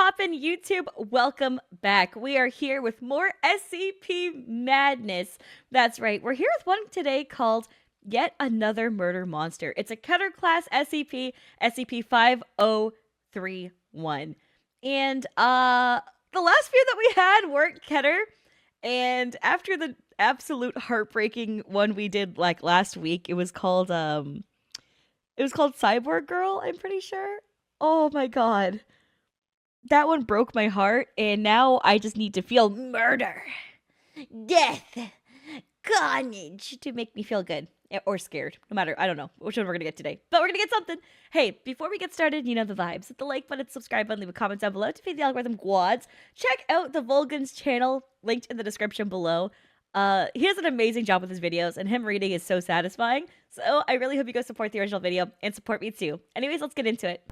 poppin' YouTube? Welcome back. We are here with more SCP madness. That's right, we're here with one today called Yet Another Murder Monster. It's a Cutter class SCP, SCP-5031. And the last few that we had weren't Keter. And after the absolute heartbreaking one we did like last week, it was called Cyborg Girl, I'm pretty sure. Oh my god. That one broke my heart, and now I just need to feel murder, death, carnage to make me feel good. Or scared. No matter, I don't know which one we're gonna get today. But we're gonna get something. Hey, before we get started, you know the vibes. Hit the like button, subscribe button, leave a comment down below to feed the algorithm quads. Check out the Vulcan's channel, linked in the description below. He does an amazing job with his videos, and him reading is so satisfying. So I really hope you go support the original video, and support me too. Anyways, let's get into it.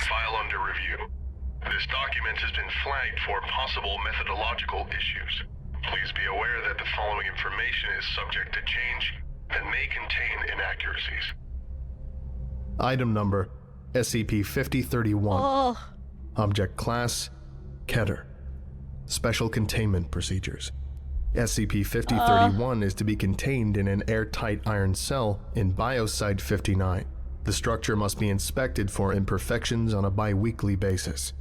File under review. This document has been flagged for possible methodological issues. Please be aware that the following information is subject to change and may contain inaccuracies. Item number SCP-5031. Oh. Object Class Keter. Special Containment Procedures. SCP-5031 is to be contained in an airtight iron cell in Biosite 59. The structure must be inspected for imperfections on a bi-weekly basis.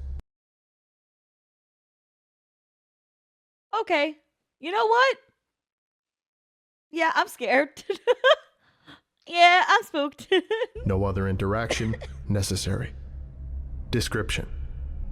Okay. You know what? Yeah, I'm scared. Yeah, I'm spooked. No other interaction necessary. Description: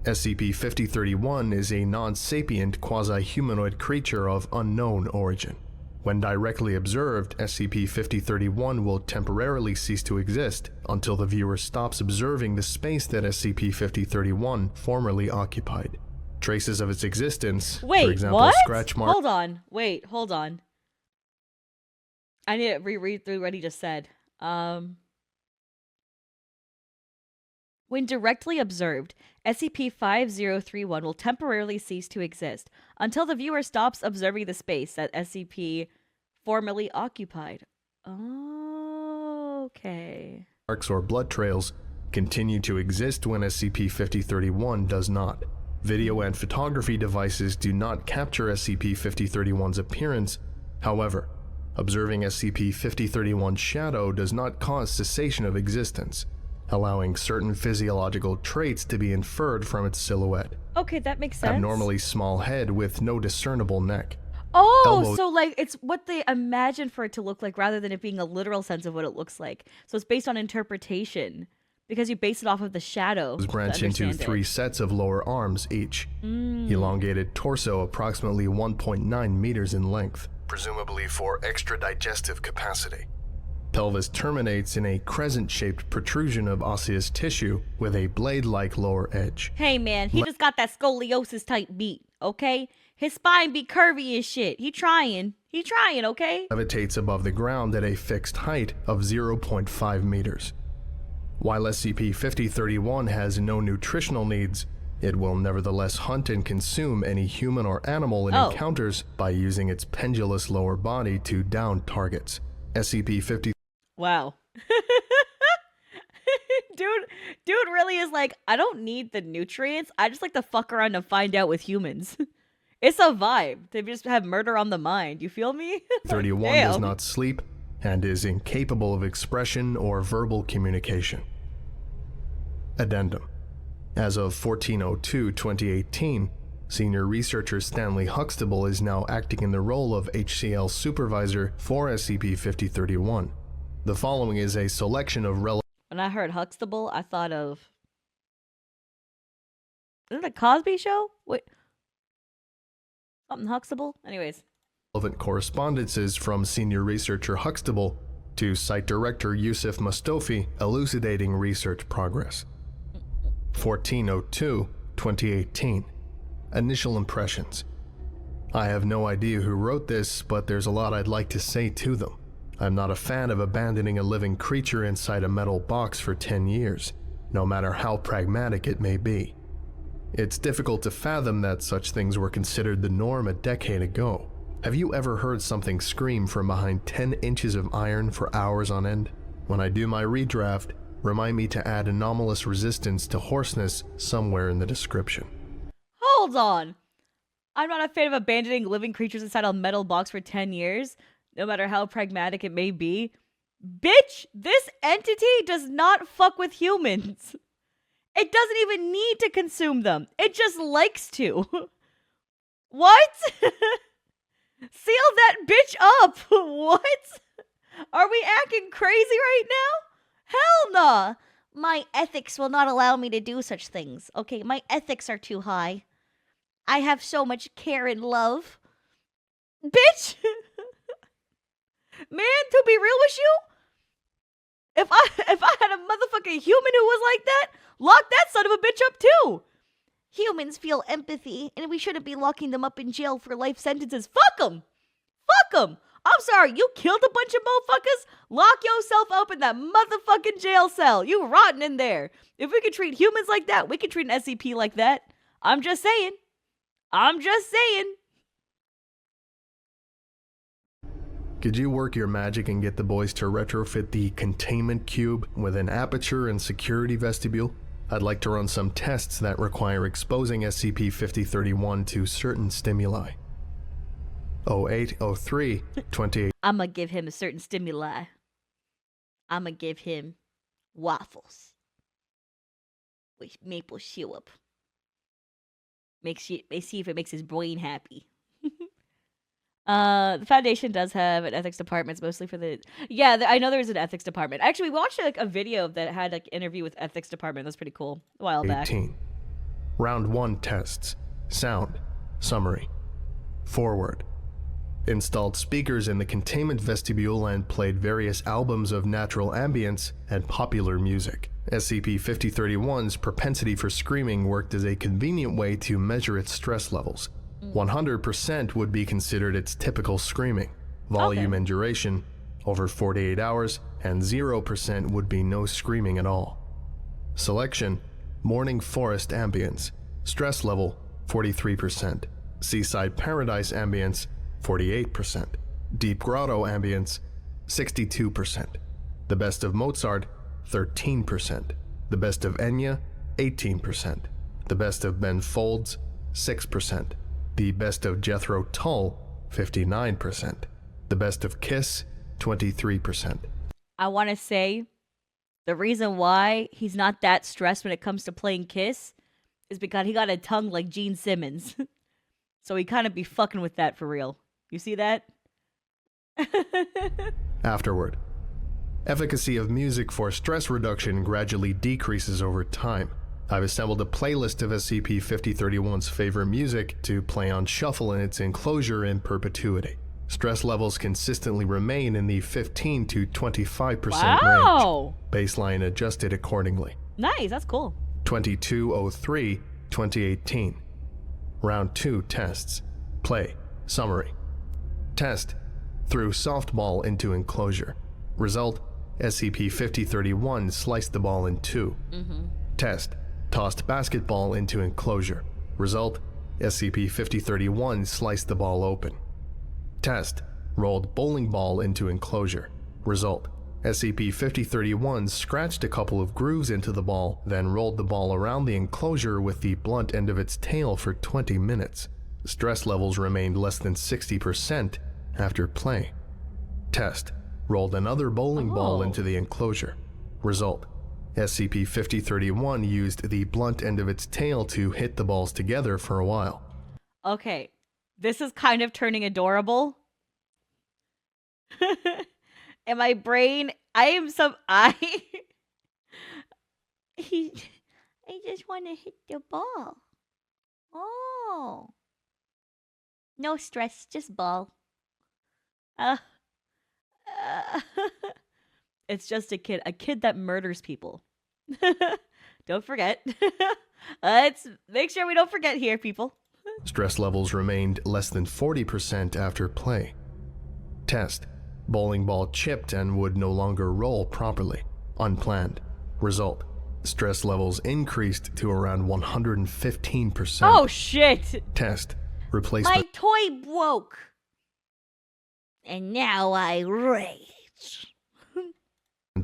SCP-5031 is a non-sapient quasi-humanoid creature of unknown origin. When directly observed, SCP-5031 will temporarily cease to exist until the viewer stops observing the space that SCP-5031 formerly occupied. Traces of its existence, Wait, for example, what? scratch marks. Hold on. Wait, hold on. I need to reread through what he just said. When directly observed, SCP-5031 will temporarily cease to exist until the viewer stops observing the space that SCP formerly occupied. Okay. Marks or blood trails continue to exist when SCP-5031 does not. Video and photography devices do not capture SCP-5031's appearance. However, observing SCP-5031's shadow does not cause cessation of existence, allowing certain physiological traits to be inferred from its silhouette. Okay, that makes sense. Abnormally small head with no discernible neck. Oh, Elbow. so like it's what they imagine for it to look like rather than it being a literal sense of what it looks like. So it's based on interpretation because you base it off of the shadow. Branch into 3 sets of lower arms each. Elongated torso approximately 1.9 meters in length, presumably for extra digestive capacity. Pelvis terminates in a crescent-shaped protrusion of osseous tissue with a blade-like lower edge. Hey man, he just got that scoliosis type beat, okay? His spine be curvy as shit. He trying, okay? Levitates above the ground at a fixed height of 0.5 meters. While SCP-5031 has no nutritional needs, it will nevertheless hunt and consume any human or animal it encounters by using its pendulous lower body to down targets. SCP-50. Wow. Dude really is like, I don't need the nutrients. I just like to fuck around and find out with humans. It's a vibe. They just have murder on the mind. You feel me? 31 does not sleep and is incapable of expression or verbal communication. Addendum. As of 14/02/2018, Senior Researcher Stanley Huxtable is now acting in the role of HCL Supervisor for SCP-5031. The following is a selection of relevant... When I heard Huxtable, I thought of... Isn't it a Cosby Show? Wait. Something Huxtable? Anyways. Relevant correspondences from Senior Researcher Huxtable to Site Director Yusuf Mustofi elucidating research progress. 14/02/2018. Initial impressions. I have no idea who wrote this, but there's a lot I'd like to say to them. I'm not a fan of abandoning a living creature inside a metal box for 10 years, no matter how pragmatic it may be. It's difficult to fathom that such things were considered the norm a decade ago. Have you ever heard something scream from behind 10 inches of iron for hours on end? When I do my redraft, remind me to add anomalous resistance to hoarseness somewhere in the description. Hold on. I'm not a fan of abandoning living creatures inside a metal box for 10 years, no matter how pragmatic it may be. Bitch, this entity does not fuck with humans. It doesn't even need to consume them. It just likes to. What? Seal that bitch up. What? Are we acting crazy right now? Hell nah. My ethics will not allow me to do such things. Okay, my ethics are too high. I have so much care and love. Bitch! Man, to be real with you, if I had a motherfucking human who was like that, lock that son of a bitch up too. Humans feel empathy, and we shouldn't be locking them up in jail for life sentences. Fuck them! Fuck them! I'm sorry, you killed a bunch of motherfuckers? Lock yourself up in that motherfucking jail cell. You rotten in there. If we could treat humans like that, we could treat an SCP like that. I'm just saying. I'm just saying. Could you work your magic and get the boys to retrofit the containment cube with an aperture and security vestibule? I'd like to run some tests that require exposing SCP-5031 to certain stimuli. 0803 28. I'ma give him a certain stimuli. I'ma give him waffles with maple syrup. See if it makes his brain happy. The Foundation does have an ethics department. It's mostly for the... Yeah, I know there's an ethics department. Actually, we watched a video that had an interview with ethics department. That's pretty cool. A while back. 18. Round 1 tests. Sound. Summary. Forward. Installed speakers in the containment vestibule and played various albums of natural ambience and popular music. SCP-5031's propensity for screaming worked as a convenient way to measure its stress levels. 100% would be considered its typical screaming. Volume and duration, over 48 hours, and 0% would be no screaming at all. Selection, morning forest ambience. Stress level, 43%. Seaside paradise ambience, 48%. Deep grotto ambience, 62%. The best of Mozart, 13%. The best of Enya, 18%. The best of Ben Folds, 6%. The best of Jethro Tull, 59%. The best of Kiss, 23%. I want to say the reason why he's not that stressed when it comes to playing Kiss is because he got a tongue like Gene Simmons. So he kind of be fucking with that for real. You see that? Afterward. Efficacy of music for stress reduction gradually decreases over time. I've assembled a playlist of SCP-5031's favorite music to play on shuffle in its enclosure in perpetuity. Stress levels consistently remain in the 15 to 25% range. Baseline adjusted accordingly. Nice, that's cool. 2203, 2018. Round 2 tests. Play. Summary. Test. Threw softball into enclosure. Result. SCP-5031 sliced the ball in two. Test. Tossed basketball into enclosure. Result. SCP-5031 sliced the ball open. Test. Rolled bowling ball into enclosure. Result. SCP-5031 scratched a couple of grooves into the ball, then rolled the ball around the enclosure with the blunt end of its tail for 20 minutes. Stress levels remained less than 60% after play. Test. Rolled another bowling ball into the enclosure. Result. SCP-5031 used the blunt end of its tail to hit the balls together for a while. Okay, this is kind of turning adorable. In my brain, I just want to hit the ball. Oh. No stress, just ball. It's just a kid that murders people. Don't forget. Let's make sure we don't forget here, people. Stress levels remained less than 40% after play. Test. Bowling ball chipped and would no longer roll properly. Unplanned. Result. Stress levels increased to around 115%. Oh shit! Test. My Replacement toy broke. And now I rage.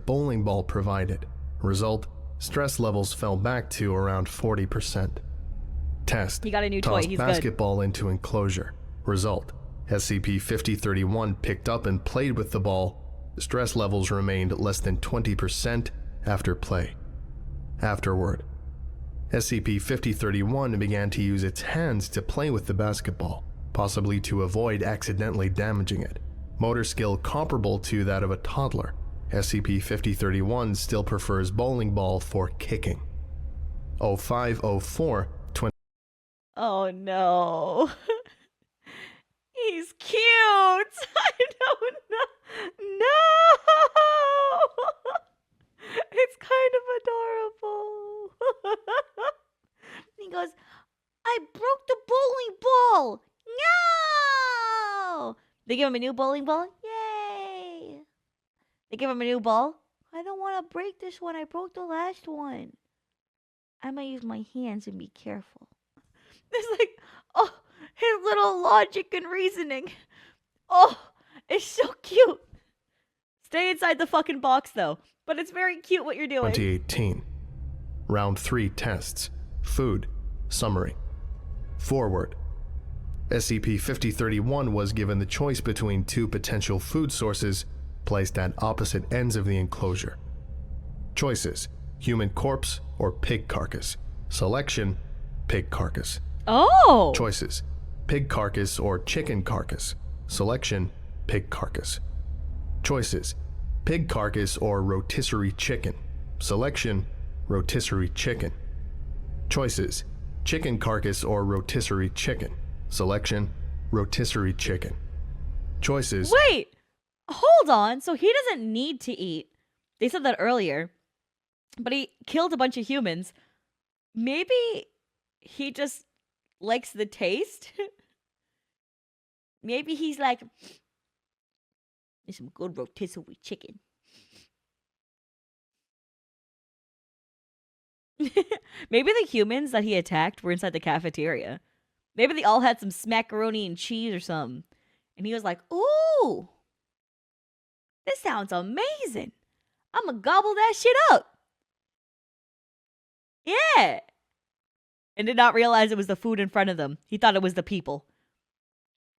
bowling ball provided. Result, stress levels fell back to around 40%. Test. He got a new toy, Tossed he's good. basketball into enclosure. Result, SCP-5031 picked up and played with the ball. Stress levels remained less than 20% after play. Afterward, SCP-5031 began to use its hands to play with the basketball, possibly to avoid accidentally damaging it. Motor skill comparable to that of a toddler, SCP-5031 still prefers bowling ball for kicking. 0504 Oh no. He's cute. I don't know. No. It's kind of adorable. He goes, I broke the bowling ball. No. They give him a new bowling ball. Yay. They give him a new ball. I don't want to break this one. I broke the last one. I might use my hands and be careful. It's like, oh, his little logic and reasoning. Oh, it's so cute. Stay inside the fucking box, though. But it's very cute what you're doing. 2018. Round 3 tests. Food. Summary. Forward. SCP-5031 was given the choice between 2 potential food sources placed at opposite ends of the enclosure. Choices: human corpse or pig carcass. Selection: pig carcass. Oh! Choices: pig carcass or chicken carcass. Selection: pig carcass. Choices: pig carcass or rotisserie chicken. Selection: rotisserie chicken. Choices: chicken carcass or rotisserie chicken. Selection: rotisserie chicken. Choices: Wait! Hold on. So he doesn't need to eat. They said that earlier. But he killed a bunch of humans. Maybe he just likes the taste? Maybe he's like, there's some good rotisserie chicken. Maybe the humans that he attacked were inside the cafeteria. Maybe they all had some smackaroni and cheese or something. And he was like, ooh, this sounds amazing. I'm gonna gobble that shit up. Yeah. And did not realize it was the food in front of them. He thought it was the people.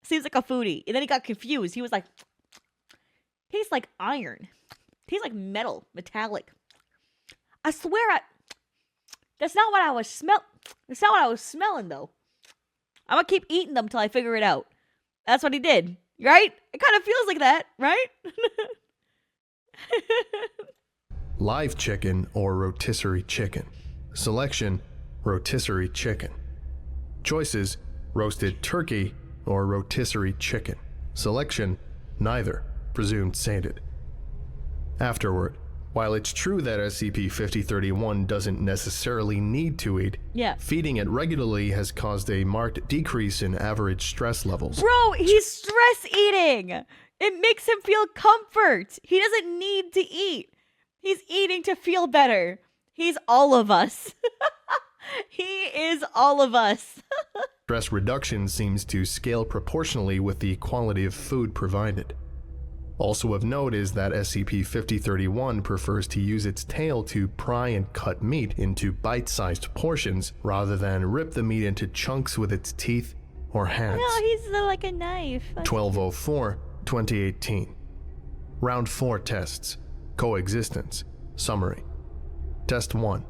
Seems like a foodie. And then he got confused. He was like, tastes like iron. Tastes like metal, metallic. I swear that's not what I was That's not what I was smelling though. I'm gonna keep eating them till I figure it out. That's what he did, right? It kind of feels like that, right? live chicken or rotisserie chicken. Selection: rotisserie chicken. Choices: roasted turkey or rotisserie chicken. Selection: neither, presumed sated. Afterward, while it's true that SCP-5031 doesn't necessarily need to eat, feeding it regularly has caused a marked decrease in average stress levels. Bro, he's stress eating! It makes him feel comfort! He doesn't need to eat! He's eating to feel better. He's all of us. He is all of us. Stress reduction seems to scale proportionally with the quality of food provided. Also of note is that SCP-5031 prefers to use its tail to pry and cut meat into bite-sized portions rather than rip the meat into chunks with its teeth or hands. No, he's like a knife. 1204, 2018. Round 4 tests. Coexistence. Summary. Test 1.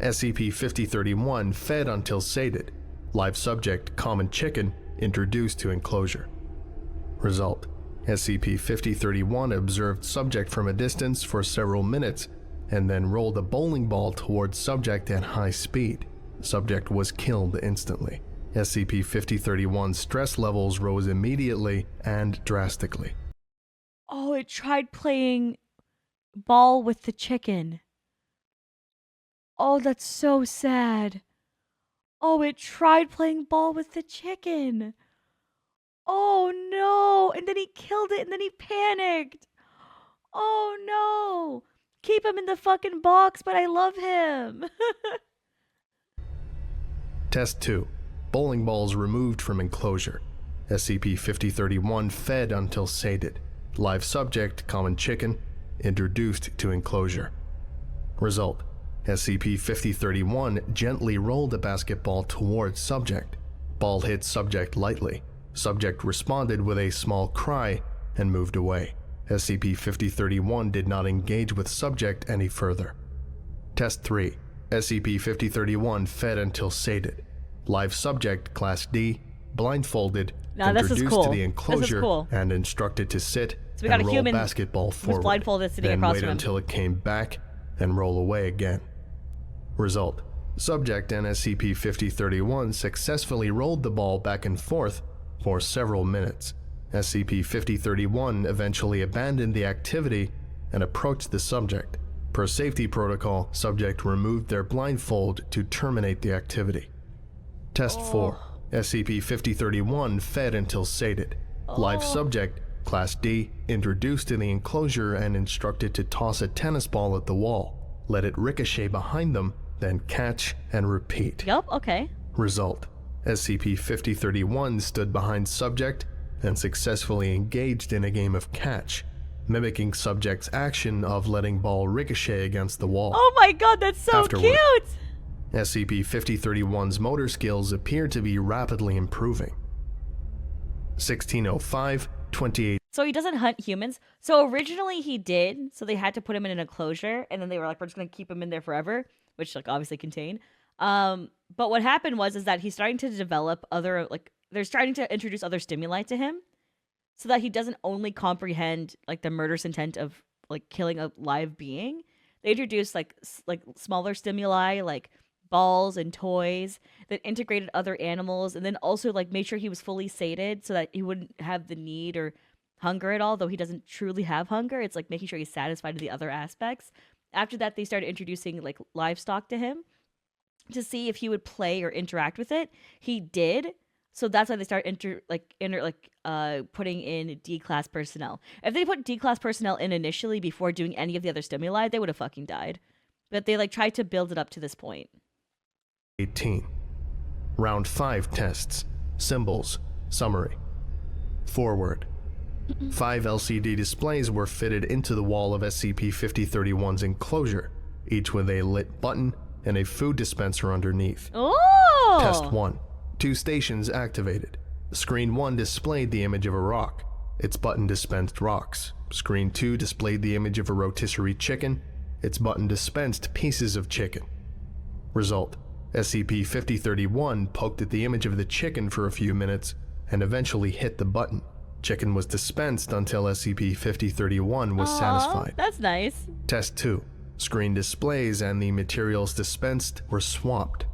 SCP-5031 fed until sated. Live subject, common chicken, introduced to enclosure. Result: SCP-5031 observed subject from a distance for several minutes and then rolled a bowling ball towards subject at high speed. Subject was killed instantly. SCP-5031's stress levels rose immediately and drastically. Oh, it tried playing ball with the chicken. Oh, that's so sad. Oh, it tried playing ball with the chicken. Oh no! And then he killed it and then he panicked. Oh no! Keep him in the fucking box, but I love him. Test 2. Bowling balls removed from enclosure. SCP-5031 fed until sated. Live subject, common chicken, introduced to enclosure. Result: SCP-5031 gently rolled a basketball towards subject. Ball hit subject lightly. Subject responded with a small cry and moved away. SCP-5031 did not engage with subject any further. Test 3. SCP-5031 fed until sated. Live subject, Class D, blindfolded, introduced to the enclosure, and instructed to sit So we got and a roll human basketball forward, blindfolded sitting then across wait from him. until it came back and roll away again. Result: subject and SCP-5031 successfully rolled the ball back and forth for several minutes. SCP-5031 eventually abandoned the activity and approached the subject. Per safety protocol, subject removed their blindfold to terminate the activity. Test 4. SCP-5031 fed until sated. Live subject, Class D, introduced to the enclosure and instructed to toss a tennis ball at the wall. Let it ricochet behind them, then catch and repeat. Yup, okay. Result: SCP-5031 stood behind subject and successfully engaged in a game of catch, mimicking subject's action of letting ball ricochet against the wall. Oh my god, that's so Afterward, cute! SCP-5031's motor skills appear to be rapidly improving. 1605-28. So he doesn't hunt humans. So originally he did, so they had to put him in an enclosure, and then they were like, we're just gonna keep him in there forever, which like obviously contained. But what happened was that he's starting to develop other, like, they're starting to introduce other stimuli to him, so that he doesn't only comprehend like the murderous intent of like killing a live being. They introduced like smaller stimuli like balls and toys that integrated other animals, and then also like made sure he was fully sated so that he wouldn't have the need or hunger at all, though he doesn't truly have hunger. It's like making sure he's satisfied with the other aspects. After that, they started introducing like livestock to him to see if he would play or interact with it. He did. So that's why they start putting in D-class personnel. If they put D-class personnel in initially before doing any of the other stimuli, they would have fucking died. But they like tried to build it up to this point. 18. Round 5 tests. Symbols. Summary. Forward. 5 LCD displays were fitted into the wall of SCP-5031's enclosure, each with a lit button and a food dispenser underneath. Oh! Test 1. 2 stations activated. Screen 1 displayed the image of a rock. Its button dispensed rocks. Screen 2 displayed the image of a rotisserie chicken. Its button dispensed pieces of chicken. Result: SCP-5031 poked at the image of the chicken for a few minutes and eventually hit the button. Chicken was dispensed until SCP-5031 was satisfied. That's nice. Test 2. Screen displays and the materials dispensed were swapped.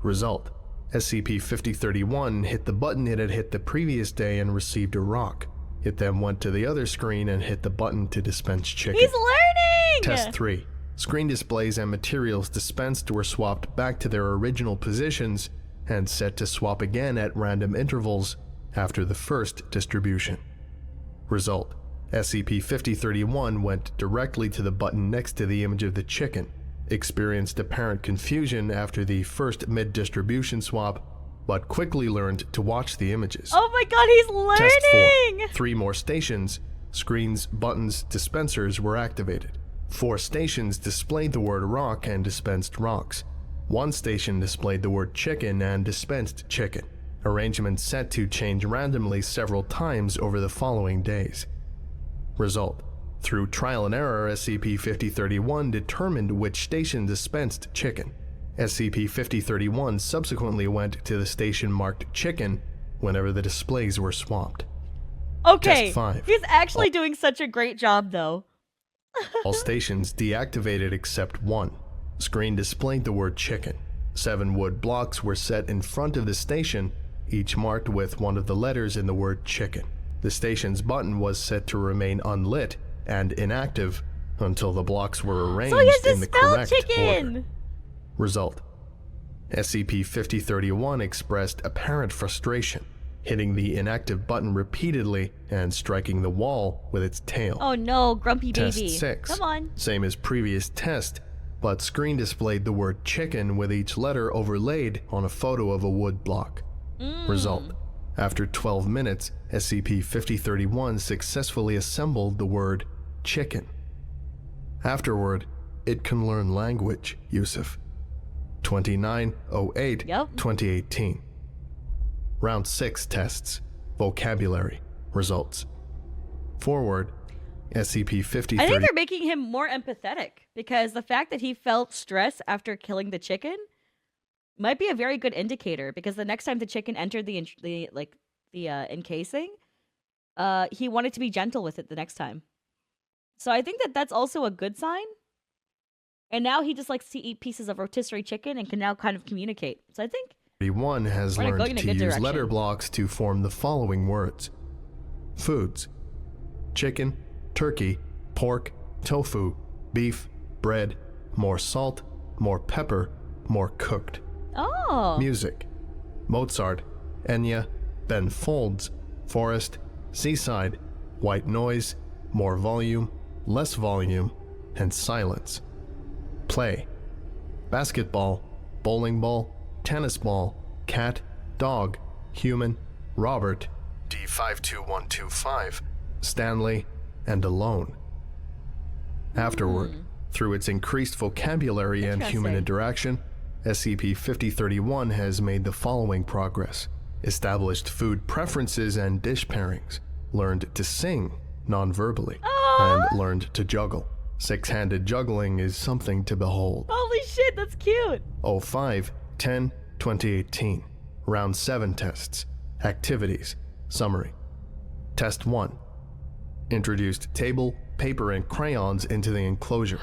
Result: SCP-5031 hit the button it had hit the previous day and received a rock. It then went to the other screen and hit the button to dispense chicken. He's learning! Test 3. Screen displays and materials dispensed were swapped back to their original positions and set to swap again at random intervals after the first distribution. Result: SCP-5031 went directly to the button next to the image of the chicken, experienced apparent confusion after the first mid-distribution swap, but quickly learned to watch the images. Oh my god, he's learning! Test 4. 3 more stations, screens, buttons, dispensers were activated. 4 stations displayed the word rock and dispensed rocks. 1 station displayed the word chicken and dispensed chicken. Arrangements set to change randomly several times over the following days. Result: through trial and error, SCP-5031 determined which station dispensed chicken. SCP-5031 subsequently went to the station marked chicken whenever the displays were swapped. Okay, Test 5. he's actually doing such a great job though. All stations deactivated except 1. Screen displayed the word chicken. 7 wood blocks were set in front of the station, each marked with one of the letters in the word chicken. The station's button was set to remain unlit and inactive until the blocks were arranged So he has to in the spell correct chicken! order. Result: SCP-5031 expressed apparent frustration. hitting the inactive button repeatedly and striking the wall with its tail. Oh no, grumpy Test baby. 6. Come on. Same as previous test, but screen displayed the word chicken with each letter overlaid on a photo of a wood block. Result. After 12 minutes, SCP-5031 successfully assembled the word chicken. Afterward, it can learn language, Yusuf. 29/08/2018. Yep. Round 6 tests. Vocabulary. Results. Forward, SCP-5030. I think they're making him more empathetic because the fact that he felt stress after killing the chicken might be a very good indicator, because the next time the chicken entered the encasing, he wanted to be gentle with it the next time. So I think that that's also a good sign. And now he just likes to eat pieces of rotisserie chicken and can now kind of communicate. So I think 31 has we're going learned in a to good use direction. letter blocks to form the following words. Foods: chicken, turkey, pork, tofu, beef, bread, more salt, more pepper, more cooked. Oh. Music: Mozart, Enya, Ben Folds, Forest, Seaside, White Noise, more volume, less volume, and silence. Play: basketball, bowling ball, tennis ball, cat, dog, human, Robert, D52125, Stanley, and alone. Afterward, through its increased vocabulary and human Interesting. interaction, SCP-5031 has made the following progress: established food preferences and dish pairings, learned to sing non-verbally, and learned to juggle. Six-handed juggling is something to behold. Holy shit, that's cute. 05/10/2018. Round 7 tests. Activities. Summary. Test 1. Introduced table, paper, and crayons into the enclosure.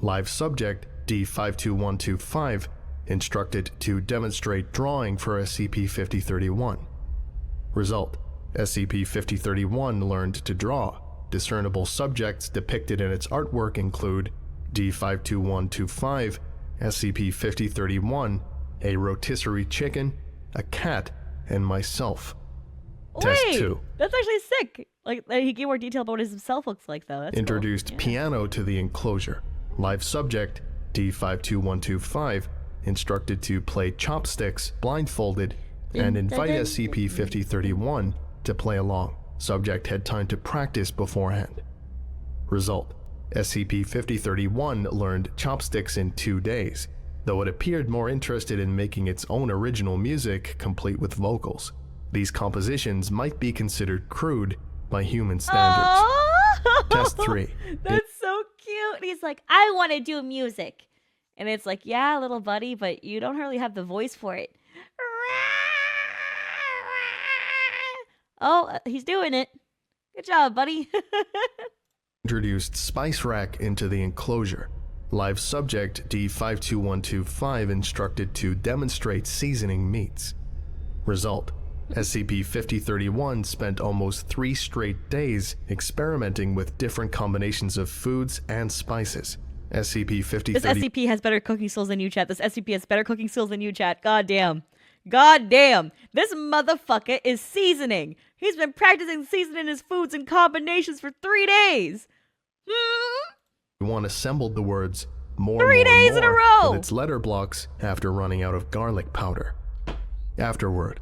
Live subject D52125 instructed to demonstrate drawing for SCP-5031. Result: SCP-5031 learned to draw. Discernible subjects depicted in its artwork include D52125, SCP-5031, a rotisserie chicken, a cat, and myself. Test Wait, 2. that's actually sick. Like, he gave more detail about what his himself looks like, though. That's cool. Introduced Yeah. piano to the enclosure. Live subject D52125 instructed to play chopsticks blindfolded and invite SCP-5031 to play along. Subject had time to practice beforehand. Result: SCP-5031 learned chopsticks in 2 days, though it appeared more interested in making its own original music complete with vocals. These compositions might be considered crude by human standards. Oh! Test 3. That's so cute. He's like, I want to do music. And it's like, yeah, little buddy, but you don't really have the voice for it. Oh, he's doing it. Good job, buddy. Introduced spice rack into the enclosure. Live subject D52125 instructed to demonstrate seasoning meats. Result: SCP-5031 spent almost 3 straight days experimenting with different combinations of foods and spices. This SCP-5030 SCP has better cooking skills than you, chat. This SCP has better cooking skills than you, chat. God damn. God damn. This motherfucker is seasoning. He's been practicing seasoning his foods in combinations for 3 days. One assembled the words more, 3 more, days in a more row. with its letter blocks after running out of garlic powder. Afterward,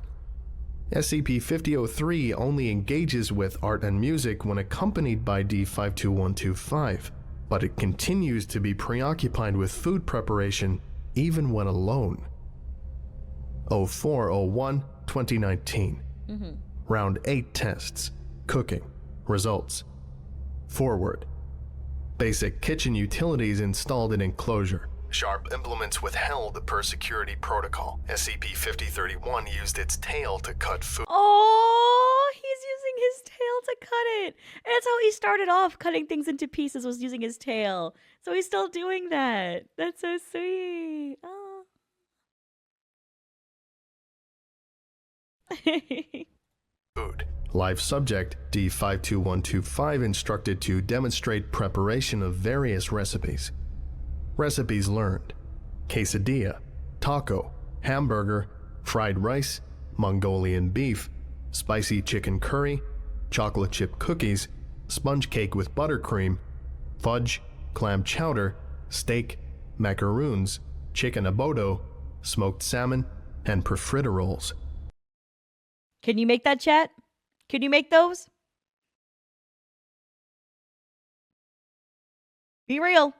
SCP-5003 only engages with art and music when accompanied by D52125, but it continues to be preoccupied with food preparation even when alone. 04/01/2019. Round 8 tests. Cooking. Results. Forward. Basic kitchen utilities installed in enclosure. Sharp implements withheld per security protocol. SCP-5031 used its tail to cut food. Oh, he's using his tail to cut it. And that's how he started off, cutting things into pieces, was using his tail. So he's still doing that. That's so sweet. Oh. Food. Live subject D52125 instructed to demonstrate preparation of various recipes. Recipes learned: quesadilla, taco, hamburger, fried rice, Mongolian beef, spicy chicken curry, chocolate chip cookies, sponge cake with buttercream, fudge, clam chowder, steak, macaroons, chicken abodo, smoked salmon, and profiteroles. Can you make that, chat? Can you make those? Be real.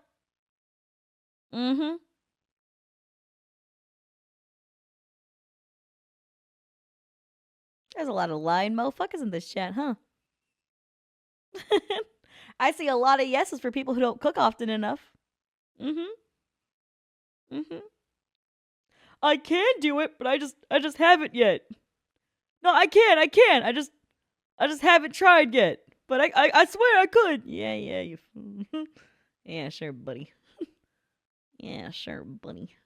Mm-hmm. There's a lot of lying motherfuckers in this chat, huh? I see a lot of yeses for people who don't cook often enough. Mm-hmm. Mm-hmm. I can do it, but I just haven't yet. No, I can. I just haven't tried yet. But I swear I could. Yeah, you. Yeah, sure, buddy. Yeah, sure, buddy.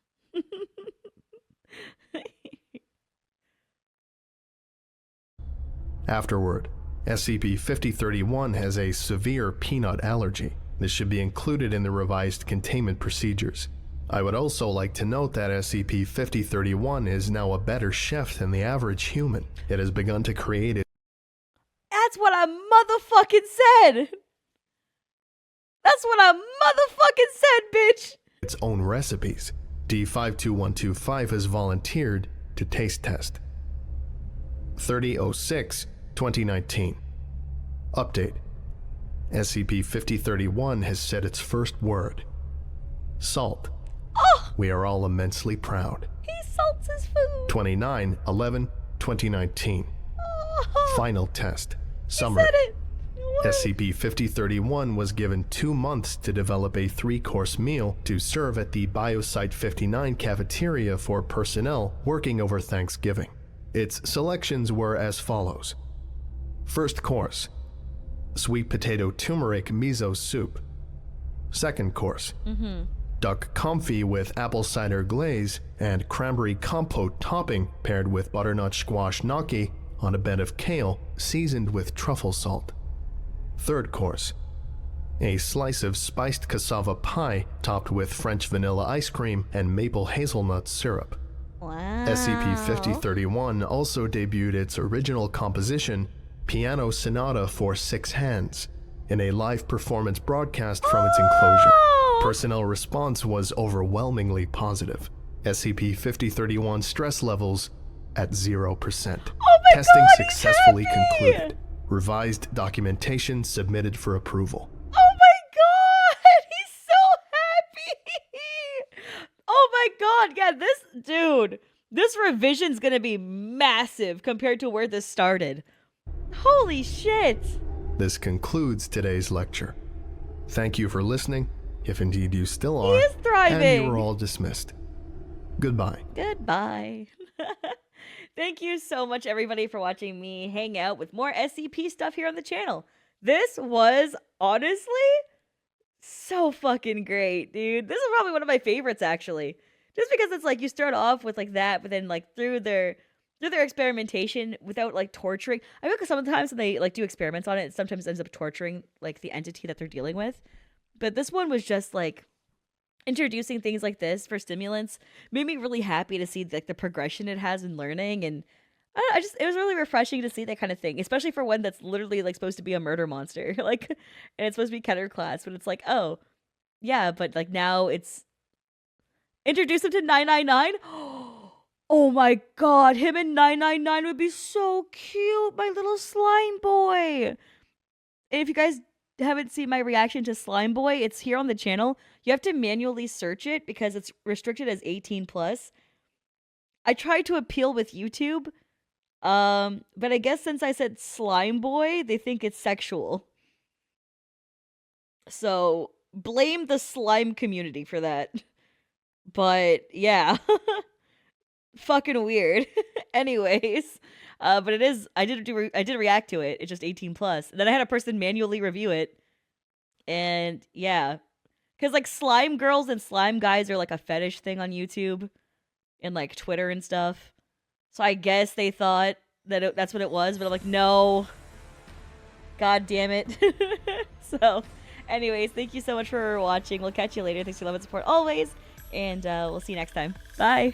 Afterward, SCP-5031 has a severe peanut allergy. This should be included in the revised containment procedures. I would also like to note that SCP-5031 is now a better chef than the average human. It has begun to create That's what I motherfucking said! That's what I motherfucking said, bitch! its own recipes. D52125 has volunteered to taste test. 30/06/2019. Update. SCP-5031 has said its first word. Salt. Oh! We are all immensely proud. He salts his food! 29/11/2019. Oh, Final test. he Summary. said it! What? SCP-5031 was given 2 months to develop a 3-course meal to serve at the Biosite 59 cafeteria for personnel working over Thanksgiving. Its selections were as follows. First course, sweet potato turmeric miso soup. Second course, duck confit with apple cider glaze and cranberry compote topping paired with butternut squash gnocchi on a bed of kale seasoned with truffle salt. Third course, a slice of spiced cassava pie topped with French vanilla ice cream and maple hazelnut syrup. Wow. SCP-5031 also debuted its original composition, Piano Sonata for 6 Hands, in a live performance broadcast from its enclosure. Personnel response was overwhelmingly positive. SCP-5031 stress levels at 0%. Oh my Testing God, successfully he's happy! concluded. Revised documentation submitted for approval. Oh my god! He's so happy! Oh my god, yeah, this revision's gonna be massive compared to where this started. Holy shit! This concludes today's lecture. Thank you for listening, if indeed you still are, He is thriving! and you are all dismissed. Goodbye. Goodbye. Thank you so much, everybody, for watching me hang out with more SCP stuff here on the channel. This was, honestly, so fucking great, dude. This is probably one of my favorites, actually. Just because it's like, you start off with like that, but then like through their experimentation without like torturing. I feel like sometimes when they like do experiments on it, it sometimes ends up torturing like the entity that they're dealing with. But this one was just like, introducing things like this for stimulants made me really happy to see like the progression it has in learning, and it was really refreshing to see that kind of thing, especially for one that's literally like supposed to be a murder monster, like, and it's supposed to be counter class, but it's like, oh yeah, but like now it's introduce him to 999. Oh my god, him and 999 would be so cute, my little slime boy. And if you guys haven't seen my reaction to Slime Boy, it's here on the channel. You have to manually search it because it's restricted as 18 plus. I tried to appeal with YouTube, but I guess since I said Slime Boy, they think it's sexual. So blame the slime community for that. But yeah, fucking weird. Anyways, but it is. I did react to it. It's just 18 plus. And then I had a person manually review it, and yeah, because like slime girls and slime guys are like a fetish thing on YouTube and like Twitter and stuff. So I guess they thought that that's what it was, but I'm like, no. God damn it. So, anyways, thank you so much for watching. We'll catch you later. Thanks for your love and support always, and we'll see you next time. Bye.